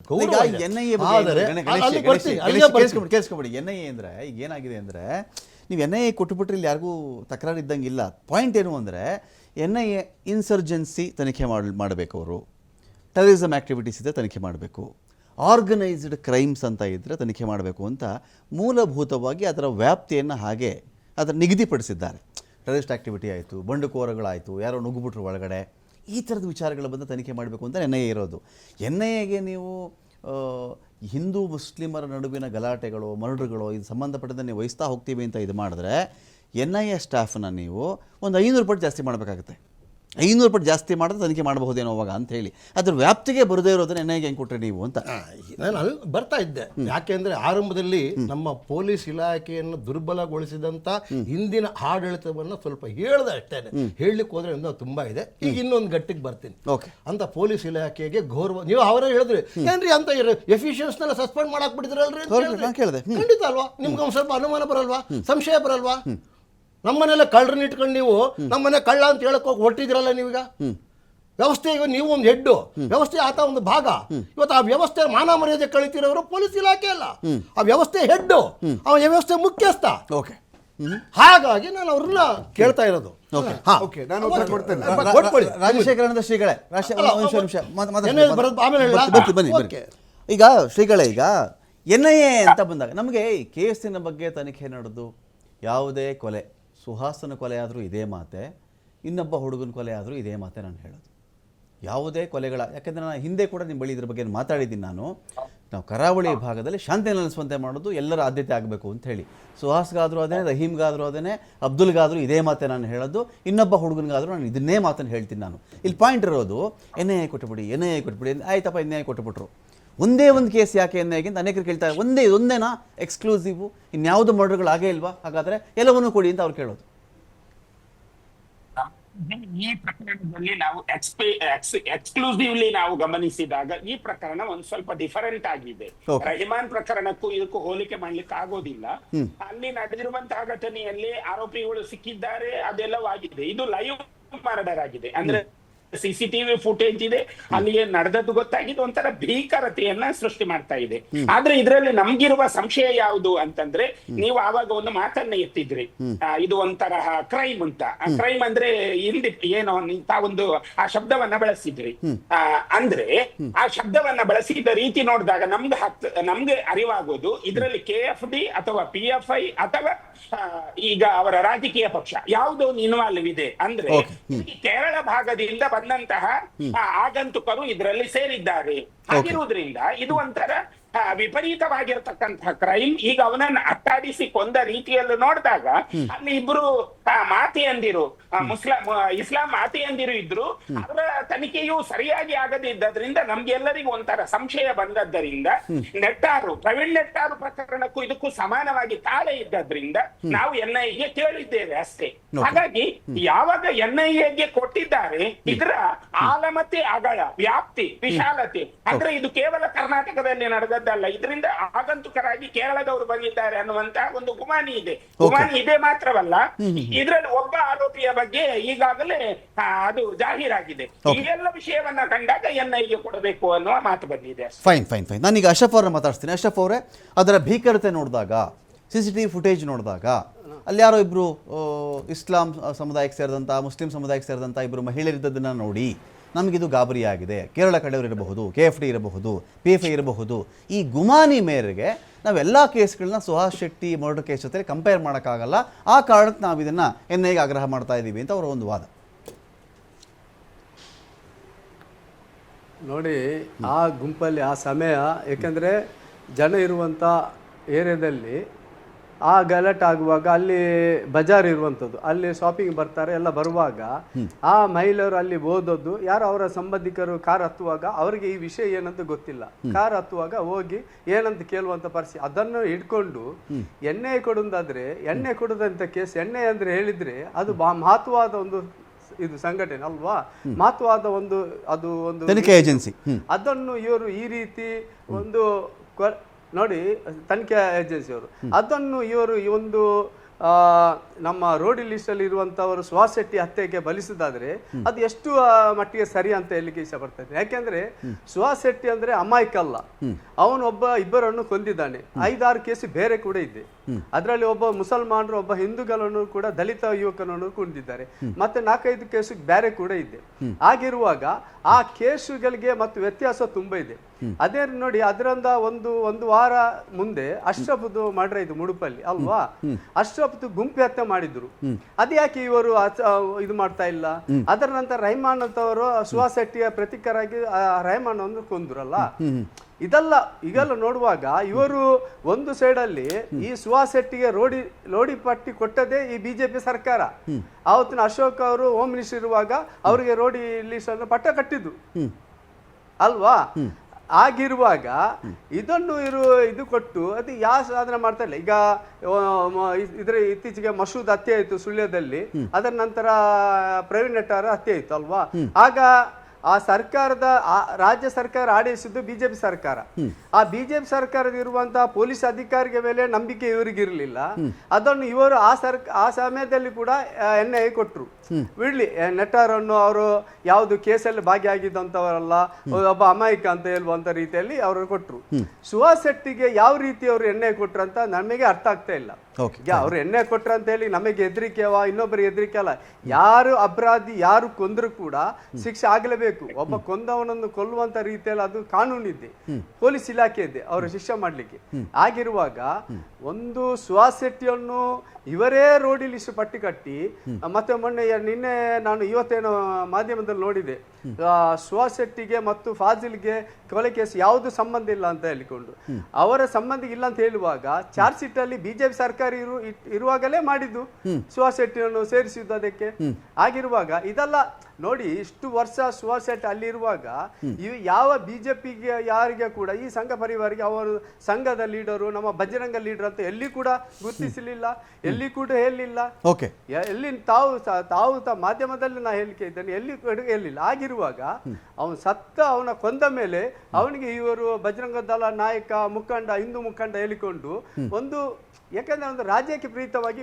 ಈಗ NIA ಕೇಳಿಸ್ಕೊಬೇಡಿ. NIA ಅಂದರೆ ಈಗ ಏನಾಗಿದೆ ಅಂದರೆ, ನೀವು NIA ಕೊಟ್ಟುಬಿಟ್ರೆ ಇಲ್ಲಿ ಯಾರಿಗೂ ತಕರಾರು ಇದ್ದಂಗೆ ಇಲ್ಲ. ಪಾಯಿಂಟ್ ಏನು ಅಂದರೆ, NIA ಇನ್ಸರ್ಜೆನ್ಸಿ ತನಿಖೆ ಮಾಡಬೇಕು, ಅವರು ಟೆರರಿಸಮ್ ಆ್ಯಕ್ಟಿವಿಟೀಸ್ ಇದೆ ತನಿಖೆ ಮಾಡಬೇಕು, ಆರ್ಗನೈಸ್ಡ್ ಕ್ರೈಮ್ಸ್ ಅಂತ ಇದ್ದರೆ ತನಿಖೆ ಮಾಡಬೇಕು ಅಂತ ಮೂಲಭೂತವಾಗಿ ಅದರ ವ್ಯಾಪ್ತಿಯನ್ನು ಹಾಗೆ ಅದರ ನಿಗದಿಪಡಿಸಿದ್ದಾರೆ. ಟೆರರಿಸ್ಟ್ ಆ್ಯಕ್ಟಿವಿಟಿ ಆಯಿತು, ಬಂಡುಕೋರಗಳಾಯಿತು, ಯಾರೋ ನುಗ್ಗುಬಿಟ್ರು ಒಳಗಡೆ, ಈ ಥರದ ವಿಚಾರಗಳ ಬಂದು ತನಿಖೆ ಮಾಡಬೇಕು ಅಂತ NIA ಇರೋದು. NIAಗೆ ನೀವು ಹಿಂದೂ ಮುಸ್ಲಿಮರ ನಡುವಿನ ಗಲಾಟೆಗಳು, ಮರ್ಡರ್ಗಳು ಇದು ಸಂಬಂಧಪಟ್ಟಂತೆ ನೀವು ವಹಿಸ್ತಾ ಹೋಗ್ತೀವಿ ಅಂತ ಇದು ಮಾಡಿದ್ರೆ NIA ಸ್ಟಾಫನ್ನ ನೀವು ಒಂದು 500 ಪಟ್ಟು ಜಾಸ್ತಿ ಮಾಡಬೇಕಾಗುತ್ತೆ. 500 ಪಟ್ಟು ಜಾಸ್ತಿ ಮಾಡಿದ್ರೆ ತನಿಖೆ ಮಾಡಬಹುದೇನೋ ಅವಾಗ ಅಂತ ಹೇಳಿ ಅದ್ರ ವ್ಯಾಪ್ತಿಗೆ ಬರದೇ ಇರೋದನ್ನ NIAಗೆ ಹೆಂಗೆ ಕೊಟ್ಟರೆ ನೀವು ಅಂತ ನಾನು ಅಲ್ಲಿ ಬರ್ತಾ ಇದ್ದೆ. ಯಾಕೆಂದರೆ ಆರಂಭದಲ್ಲಿ ನಮ್ಮ ಪೊಲೀಸ್ ಇಲಾಖೆಯನ್ನು ದುರ್ಬಲಗೊಳಿಸಿದಂಥ ಹಿಂದಿನ ಆಡಳಿತವನ್ನು ಸ್ವಲ್ಪ ಹೇಳ್ದೆ ಅಷ್ಟೇ. ಹೇಳಲಿಕ್ಕೆ ಹೋದ್ರೆ ಇನ್ನೂ ತುಂಬ ಇದೆ. ಈಗ ಇನ್ನೊಂದು ಗಟ್ಟಿಗೆ ಬರ್ತೀನಿ. ಓಕೆ, ಅಂತ ಪೊಲೀಸ್ ಇಲಾಖೆಗೆ ಗೌರವ. ನೀವು ಅವರೇ ಹೇಳಿದ್ರಿ ಏನ್ರಿ ಅಂತ ಎಫಿಷಿಯನ್ಸ್ನೆಲ್ಲ ಸಸ್ಪೆಂಡ್ ಮಾಡಕ್ ಬಿಟ್ಟಿದ್ರಲ್ರಿ ಅಂತ ಕೇಳಿದೆ. ಖಂಡಿತ ಅಲ್ವಾ? ನಿಮ್ಗೆ ಒಂದು ಸ್ವಲ್ಪ ಅನುಮಾನ ಬರಲ್ವಾ, ಸಂಶಯ ಬರಲ್ವಾ? ನಮ್ಮನೆಲ್ಲ ಕಳ್ಳರನ್ನ ಇಟ್ಕೊಂಡು ನೀವು ನಮ್ಮನೆ ಕಳ್ಳ ಅಂತ ಹೇಳಕ್ ಹೋಗಿ ಹೊಟ್ಟಿದ್ರಲ್ಲ ನೀವೀಗ. ವ್ಯವಸ್ಥೆ ಈಗ ನೀವು ಒಂದು ಹೆಡ್ಡು, ವ್ಯವಸ್ಥೆ ಆತ ಒಂದು ಭಾಗ. ಇವತ್ತು ಆ ವ್ಯವಸ್ಥೆ ಮಾನ ಮರ್ಯಾದೆ ಕಳಿತಿರೋರು ಪೊಲೀಸ್ ಇಲಾಖೆ ಅಲ್ಲ, ಆ ವ್ಯವಸ್ಥೆ ಹೆಡ್ಡು, ಆ ವ್ಯವಸ್ಥೆ ಮುಖ್ಯಸ್ಥ. ಓಕೆ, ಹಾಗಾಗಿ ನಾನು ಅವ್ರನ್ನ ಕೇಳ್ತಾ ಇರೋದು. ರಾಜಶೇಖರಾನಂದ ಶ್ರೀಗಳೇ, ಆಮೇಲೆ ಈಗ ಶ್ರೀಗಳೇ, ಈಗ NIA ಅಂತ ಬಂದಾಗ ನಮಗೆ ಕೇಸಿನ ಬಗ್ಗೆ ತನಿಖೆ ನಡೆದು ಯಾವುದೇ ಕೊಲೆ, ಸುಹಾಸನ ಕೊಲೆ ಆದರೂ ಇದೇ ಮಾತೆ, ಇನ್ನೊಬ್ಬ ಹುಡುಗನ ಕೊಲೆ ಆದರೂ ಇದೇ ಮಾತೆ ನಾನು ಹೇಳೋದು. ಯಾವುದೇ ಕೊಲೆಗಳ, ಯಾಕೆಂದರೆ ನಾನು ಹಿಂದೆ ಕೂಡ ನಿಮ್ಮ ಬಳಿ ಇದ್ರ ಬಗ್ಗೆ ಮಾತಾಡಿದ್ದೀನಿ. ನಾವು ಕರಾವಳಿ ಭಾಗದಲ್ಲಿ ಶಾಂತಿ ನೆಲೆಸುವಂತೆ ಮಾಡೋದು ಎಲ್ಲರ ಆದ್ಯತೆ ಆಗಬೇಕು ಅಂತ ಹೇಳಿ. ಸುಹಾಸ್ಗಾದರೂ ಅದೇ, ರಹೀಮ್ಗಾದರೂ ಅದೇ, ಅಬ್ದುಲ್ಗಾದರೂ ಇದೇ ಮಾತೆ ನಾನು ಹೇಳೋದು, ಇನ್ನೊಬ್ಬ ಹುಡುಗನಿಗಾದರೂ ನಾನು ಇದನ್ನೇ ಮಾತನ್ನು ಹೇಳ್ತೀನಿ. ನಾನು ಇಲ್ಲಿ ಪಾಯಿಂಟ್ ಇರೋದು NIA ಕೊಟ್ಟುಬಿಡಿ, NIA ಕೊಟ್ಬಿಡಿ, ಆಯ್ತಪ್ಪ NIA ಕೊಟ್ಟುಬಿಟ್ರು. ಒಂದೇ ಒಂದು ಕೇಸ್ ಯಾಕೆ NIAಗೆ ಅಂತ ಅನೇಕರು ಕೇಳ್ತಾರೆ. ಒಂದೇನಾ ಎಕ್ಸ್ಕ್ಲೂಸಿವ್? ಇನ್ಯಾವುದು ಮರ್ಡರ್ಗಳು ಆಗೇ ಇಲ್ವಾ? ಹಾಗಾದರೆ ಎಲ್ಲವನ್ನೂ ಕೊಡಿ ಅಂತ ಅವ್ರು ಕೇಳೋದು. ಈ ಪ್ರಕರಣದಲ್ಲಿ ನಾವು ಎಕ್ಸ್ಕ್ಲೂಸಿವ್ಲಿ ನಾವು ಗಮನಿಸಿದಾಗ ಈ ಪ್ರಕರಣ ಒಂದ್ ಸ್ವಲ್ಪ ಡಿಫರೆಂಟ್ ಆಗಿದೆ. ರಹಿಮಾನ್ ಪ್ರಕರಣಕ್ಕೂ ಇದಕ್ಕೂ ಹೋಲಿಕೆ ಮಾಡ್ಲಿಕ್ಕೆ ಆಗೋದಿಲ್ಲ. ಅಲ್ಲಿ ನಡೆದಿರುವಂತಹ ಘಟನೆಯಲ್ಲಿ ಆರೋಪಿಗಳು ಸಿಕ್ಕಿದ್ದಾರೆ, ಅದೆಲ್ಲವಾಗಿದೆ. ಇದು ಲೈವ್ ಮರ್ಡರ್ ಆಗಿದೆ, ಅಂದ್ರೆ CCTV ಫುಟೇಜ್ ಇದೆ, ಅಲ್ಲಿ ಏನ್ ನಡೆದದ್ದು ಗೊತ್ತಾಗಿದೆ, ಒಂಥರ ಭೀಕರತೆಯನ್ನ ಸೃಷ್ಟಿ ಮಾಡ್ತಾ ಇದೆ. ಆದ್ರೆ ಇದರಲ್ಲಿ ನಮ್ಗಿರುವ ಸಂಶಯ ಯಾವುದು ಅಂತಂದ್ರೆ, ನೀವು ಆವಾಗ ಒಂದು ಮಾತನ್ನ ಎತ್ತಿದ್ರಿ, ಇದು ಒಂಥರ ಕ್ರೈಮ್ ಅಂತ. ಕ್ರೈಮ್ ಅಂದ್ರೆ ಇಲ್ಲಿ ಏನೋ ತಾವೊಂದು ಆ ಶಬ್ದವನ್ನ ಬಳಸಿದ್ರಿ. ಅಂದ್ರೆ ಆ ಶಬ್ದವನ್ನ ಬಳಸಿದ ರೀತಿ ನೋಡಿದಾಗ ನಮ್ಗೆ ಅರಿವಾಗೋದು ಇದರಲ್ಲಿ KFD ಅಥವಾ PFI ಅಥವಾ ಈಗ ಅವರ ರಾಜಕೀಯ ಪಕ್ಷ ಯಾವುದೋ ಒಂದು ಇನ್ವಾಲ್ವ್ ಇದೆ. ಅಂದ್ರೆ ಕೇರಳ ಭಾಗದಿಂದ ಬಂದಂತಹ ಆಗಂತುಕರು ಇದರಲ್ಲಿ ಸೇರಿದ್ದಾರೆ. ಹಾಗಿರುವುದರಿಂದ ಇದು ಒಂಥರ ವಿಪರೀತವಾಗಿರತಕ್ಕಂತಹ ಕ್ರೈಮ್. ಈಗ ಅವನನ್ನ ಅಟ್ಟಾಡಿಸಿ ಕೊಂದ ರೀತಿಯಲ್ಲಿ ನೋಡಿದಾಗ ಅಲ್ಲಿ ಇಬ್ರು ಮಾತೆಯಂದಿರು, ಇಸ್ಲಾಂ ಮಾತೆಯಂದಿರು ಇದ್ರು. ಅವರ ತನಿಖೆಯು ಸರಿಯಾಗಿ ಆಗದಿದ್ದರಿಂದ ನಮ್ಗೆಲ್ಲರಿಗೂ ಒಂಥರ ಸಂಶಯ ಬಂದದ್ದರಿಂದ ಪ್ರವೀಣ್ ನೆಟ್ಟಾರು ಪ್ರಕರಣಕ್ಕೂ ಇದಕ್ಕೂ ಸಮಾನವಾಗಿ ತಾಳೆ ಇದ್ದದ್ರಿಂದ ನಾವು NIAಗೆ ಕೇಳಿದ್ದೇವೆ ಅಷ್ಟೇ. ಹಾಗಾಗಿ ಯಾವಾಗ NIAಗೆ ಕೊಟ್ಟಿದ್ದಾರೆ, ಇದರ ಆಳ ಮತ್ತೆ ಅಗಳ, ವ್ಯಾಪ್ತಿ, ವಿಶಾಲತೆ, ಅಂದ್ರೆ ಇದು ಕೇವಲ ಕರ್ನಾಟಕದಲ್ಲಿ ನಡೆದದ್ದಲ್ಲ, ಇದರಿಂದ ಆಗಂತುಕರಾಗಿ ಕೇರಳದವರು ಬಂದಿದ್ದಾರೆ ಅನ್ನುವಂತಹ ಒಂದು ಗುಮಾನಿ ಇದೆ. ಗುಮಾನಿ ಇದೆ ಮಾತ್ರವಲ್ಲ, ಇದರಲ್ಲಿ ಒಬ್ಬ ಆರೋಪಿಯ ಬಗ್ಗೆ ಈಗಾಗಲೇ ಅದು ಜಾಹೀರಾಗಿದೆ. ಈ ಎಲ್ಲ ವಿಷಯವನ್ನ ಕಂಡಾಗ NIAಗೆ ಕೊಡಬೇಕು ಅನ್ನುವ ಮಾತು ಬಂದಿದೆ. ಫೈನ್. ನಾನೀಗ ಅಶ್ರಫ್ ಅವ್ರನ್ನ ಮಾತಾಡ್ತೀನಿ. ಅಶ್ರಫ್ ಅವರೇ, ಅದರ ಭೀಕರತೆ ನೋಡಿದಾಗ, CCTV ಫುಟೇಜ್ ನೋಡಿದಾಗ, ಅಲ್ಲಿ ಯಾರೋ ಇಬ್ಬರು ಇಸ್ಲಾಂ ಸಮುದಾಯಕ್ಕೆ ಸೇರಿದಂಥ, ಮುಸ್ಲಿಂ ಸಮುದಾಯಕ್ಕೆ ಸೇರಿದಂಥ ಇಬ್ಬರು ಮಹಿಳೆಯರಿದ್ದದನ್ನು ನೋಡಿ ನಮಗಿದು ಗಾಬರಿ ಆಗಿದೆ. ಕೇರಳ ಕಡೆಯವರು ಇರಬಹುದು, KFD ಇರಬಹುದು, PFI ಇರಬಹುದು. ಈ ಗುಮಾನಿ ಮೇರೆಗೆ ನಾವೆಲ್ಲ ಕೇಸ್ಗಳನ್ನ ಸುಹಾಸ್ ಶೆಟ್ಟಿ ಮರ್ಡರ್ ಕೇಸ್ ಜೊತೆ ಕಂಪೇರ್ ಮಾಡೋಕ್ಕಾಗಲ್ಲ. ಆ ಕಾರಣಕ್ಕೆ ನಾವು ಇದನ್ನು NIAಗೆ ಆಗ್ರಹ ಮಾಡ್ತಾ ಇದ್ದೀವಿ ಅಂತ ಅವರ ಒಂದು ವಾದ. ನೋಡಿ, ಆ ಗುಂಪಲ್ಲಿ ಆ ಸಮಯ, ಏಕೆಂದರೆ ಜನ ಇರುವಂಥ ಏರಿಯಾದಲ್ಲಿ ಆ ಗಲಾಟೆ ಆಗುವಾಗ ಅಲ್ಲಿ ಬಜಾರ್ ಇರುವಂಥದ್ದು, ಅಲ್ಲಿ ಶಾಪಿಂಗ್ ಬರ್ತಾರೆ ಎಲ್ಲ. ಬರುವಾಗ ಆ ಮಹಿಳೆಯರು ಅಲ್ಲಿ ಓದೋದು, ಯಾರು ಅವರ ಸಂಬಂಧಿಕರು ಕಾರ್ ಹತ್ತುವಾಗ ಅವರಿಗೆ ಈ ವಿಷಯ ಏನಂತ ಗೊತ್ತಿಲ್ಲ. ಕಾರ್ ಹತ್ತುವಾಗ ಹೋಗಿ ಏನಂತ ಕೇಳುವಂಥ ಪರಿಸ್ಥಿತಿ. ಅದನ್ನು ಇಟ್ಕೊಂಡು NIA ಕೊಡೋದಾದ್ರೆ, NIA ಕೊಡೋದಂಥ ಕೇಸ್, NIA ಅಂದ್ರೆ ಹೇಳಿದ್ರೆ ಅದು ಮಹತ್ವವಾದ ಒಂದು ಇದು ಸಂಘಟನೆ ಅಲ್ವಾ, ಮಹತ್ವವಾದ ಅದು ಒಂದು ತನಿಖೆ ಏಜೆನ್ಸಿ. ಅದನ್ನು ಇವರು ಈ ರೀತಿ ಒಂದು ನೋಡಿ, ತನಿಖೆ ಏಜೆನ್ಸಿಯವರು ಅದನ್ನು ಇವರು ಒಂದು ನಮ್ಮ ರೋಡಿ ಲಿಸ್ಟ್ ಅಲ್ಲಿ ಇರುವಂತವರು ಸುಹಾಸ್ ಶೆಟ್ಟಿ ಹತ್ಯೆಗೆ ಬಲಿಸುದಾದ್ರೆ ಅದು ಎಷ್ಟು ಮಟ್ಟಿಗೆ ಸರಿ ಅಂತ ಹೇಳಲಿಕ್ಕೆ ಇಷ್ಟಪಡ್ತೇನೆ. ಯಾಕೆಂದ್ರೆ ಸುಹಾಸ್ ಶೆಟ್ಟಿ ಅಂದ್ರೆ ಅಮಾಯಕ ಅಲ್ಲ, ಅವನೊಬ್ಬ ಇಬ್ಬರನ್ನು ಕೊಂದಿದ್ದಾನೆ. 5-6 ಕೇಸ್ ಬೇರೆ ಕೂಡ ಇದೆ. ಅದರಲ್ಲಿ ಒಬ್ಬ ಮುಸಲ್ಮಾನರು, ಒಬ್ಬ ಹಿಂದೂಗಳನ್ನು ಕೂಡ ದಲಿತ ಯುವಕನನ್ನು ಕೊಂದಿದ್ದಾರೆ. ಮತ್ತೆ 4-5 ಕೇಸು ಬೇರೆ ಕೂಡ ಇದೆ. ಆಗಿರುವಾಗ ಆ ಕೇಸುಗಳಿಗೆ ಮತ್ತು ವ್ಯತ್ಯಾಸ ತುಂಬಾ ಇದೆ. ಅದೇ ನೋಡಿ, ಅದರಿಂದ ಒಂದು ವಾರ ಮುಂದೆ ಅಶ್ರಫ್ದು ಮರ್ಡರ್ ಇದು ಮುಡುಪಲ್ಲಿ ಅಲ್ವಾ, ಅಶ್ರಫ್ದು ಗುಂಪು ಹತ್ಯೆ ಮಾಡಿದ್ರು. ಅದ್ಯಾಕೆ ಇವರು ಇದು ಮಾಡ್ತಾ ಇಲ್ಲ? ಅದರ ನಂತರ ರಹಮಾನ್ ಅಂತವರು ಸುಹಾಸ್ ಶೆಟ್ಟಿಯ ಪ್ರತೀಕರಾಗಿ ರಹಮಾನ್ ಅನ್ನು ಕೊಂದ್ರಲ್ಲ. ಈಗೆಲ್ಲ ನೋಡುವಾಗ ಇವರು ಒಂದು ಸೈಡ್ ಅಲ್ಲಿ ಈ ಸುಹಾಸ್ ಶೆಟ್ಟಿಗೆ ಲೋಡಿ ಪಟ್ಟಿ ಕೊಟ್ಟದೇ ಈ ಬಿಜೆಪಿ ಸರ್ಕಾರ. ಆವತ್ತಿನ ಅಶೋಕ್ ಅವರು ಹೋಮ್ ಮಿನಿಸ್ಟರ್ ಇರುವಾಗ ಅವರಿಗೆ ರೋಡಿ ಲಿಸ್ಟ್ ಅನ್ನು ಪಟ್ಟ ಕಟ್ಟಿದ್ದು ಅಲ್ವಾ. ಆಗಿರುವಾಗ ಇದನ್ನು ಇದು ಕೊಟ್ಟು ಅದು ಯಾವ ಸಾಧನೆ ಮಾಡ್ತಾ ಇಲ್ಲ. ಈಗ ಇತ್ತೀಚೆಗೆ ಮಸೂದ್ ಹತ್ಯೆ ಆಯ್ತು ಸುಳ್ಯದಲ್ಲಿ, ಅದರ ನಂತರ ಪ್ರವೀಣ್ ನೆಟ್ಟಾರ ಹತ್ಯೆ ಆಯ್ತು ಅಲ್ವಾ. ಆಗ ಆ ಸರ್ಕಾರದ ರಾಜ್ಯ ಸರ್ಕಾರ ಆಡಳಿಸಿದ್ದು ಬಿಜೆಪಿ ಸರ್ಕಾರ. ಆ ಬಿಜೆಪಿ ಸರ್ಕಾರದ ಇರುವಂತಹ ಪೊಲೀಸ್ ಅಧಿಕಾರಿಗೆ ಮೇಲೆ ನಂಬಿಕೆ ಇವರಿಗಿರ್ಲಿಲ್ಲ. ಅದನ್ನು ಇವರು ಆ ಸಮಯದಲ್ಲಿ ಕೂಡ NIA ಕೊಟ್ರು. ಬಿಡ್ಲಿ, ನೆಟ್ಟಾರನ್ನು ಅವರು ಯಾವುದು ಕೇಸಲ್ಲಿ ಭಾಗಿಯಾಗಿದ್ದಂಥವರಲ್ಲ, ಒಬ್ಬ ಅಮಾಯಕ ಅಂತ ಹೇಳುವಂತ ರೀತಿಯಲ್ಲಿ ಅವರು ಕೊಟ್ರು. ಸುಹಾಸ್ ಶೆಟ್ಟಿಗೆ ಯಾವ ರೀತಿ ಅವರು NIA ಕೊಟ್ರು ಅಂತ ನಮಗೆ ಅರ್ಥ ಆಗ್ತಾ ಇಲ್ಲ. ಅವ್ರು NIA ಕೊಟ್ರು ಅಂತ ಹೇಳಿ ನಮಗೆ ಹೆದರಿಕೆವ, ಇನ್ನೊಬ್ಬರಿಗೆ ಹೆದರಿಕೆ ಅಲ್ಲ. ಯಾರು ಅಪರಾಧಿ, ಯಾರು ಕೊಂದ್ರು ಕೂಡ ಶಿಕ್ಷೆ ಆಗಲೇಬೇಕು. ಒಬ್ಬ ಕೊಂದವನನ್ನು ಕೊಲ್ಲುವಂತ ರೀತಿಯಲ್ಲಿ ಅದು ಕಾನೂನಿದೆ, ಪೊಲೀಸ್ ಇಲಾಖೆ ಇದೆ ಅವರು ಶಿಕ್ಷೆ ಮಾಡ್ಲಿಕ್ಕೆ. ಆಗಿರುವಾಗ ಒಂದು ಸುಹಾಸ್ ಶೆಟ್ಟಿಯನ್ನು ಇವರೇ ರೋಡಿ ಲಿಸ್ಟ್ ಪಟ್ಟಿ ಕಟ್ಟಿ, ಮತ್ತೆ ನಿನ್ನೆ ನಾನು ಇವತ್ತೇನೋ ಮಾಧ್ಯಮದಲ್ಲಿ ನೋಡಿದೆ, ಸುಹಾಸ್ ಶೆಟ್ಟಿಗೆ ಮತ್ತು ಫಾಜಿಲ್ಗೆ ಕೊಲೆ ಕೇಸ್ ಯಾವುದು ಸಂಬಂಧ ಇಲ್ಲ ಅಂತ ಹೇಳಿಕೊಂಡು ಅವರ ಸಂಬಂಧ ಇಲ್ಲ ಅಂತ ಹೇಳುವಾಗ ಚಾರ್ಜ್ ಶೀಟ್ ಅಲ್ಲಿ ಬಿಜೆಪಿ ಸರ್ಕಾರ ಇರುವಾಗಲೇ ಮಾಡಿದ್ದು ಸುಹಾಸ್ ಶೆಟ್ಟಿಯನ್ನು ಸೇರಿಸಿದ್ದು ಅದಕ್ಕೆ. ಆಗಿರುವಾಗ ಇದೆಲ್ಲ ನೋಡಿ, ಇಷ್ಟು ವರ್ಷ ಸುಹಾಸ್ ಶೆಟ್ಟಿ ಅಲ್ಲಿರುವಾಗ ಯಾವ ಬಿಜೆಪಿಗೆ ಯಾರಿಗೆ ಕೂಡ ಈ ಸಂಘ ಪರಿವಾರಿಗೆ ಅವರು ಸಂಘದ ಲೀಡರು, ನಮ್ಮ ಬಜರಂಗ ಲೀಡರ್ ಅಂತ ಎಲ್ಲಿ ಕೂಡ ಗುರುತಿಸಲಿಲ್ಲ, ಎಲ್ಲಿ ಕೂಡ ಹೇಳಿಲ್ಲ. ಎಲ್ಲಿ ತಾವು ಮಾಧ್ಯಮದಲ್ಲಿ ನಾ ಹೇಳಿಕೆ ಇದ್ದೇನೆ, ಎಲ್ಲಿ ಹೇಳಿಲ್ಲ. ಆಗಿರುವಾಗ ಅವನ ಕೊಂದ ಮೇಲೆ ಅವನಿಗೆ ಇವರು ಬಜರಂಗ ದಳ ನಾಯಕ, ಮುಖಂಡ, ಹಿಂದೂ ಮುಖಂಡ ಹೇಳಿಕೊಂಡು ಒಂದು, ಯಾಕಂದ್ರೆ ಒಂದು ರಾಜ್ಯಕ್ಕೆ ಪ್ರೀತವಾಗಿ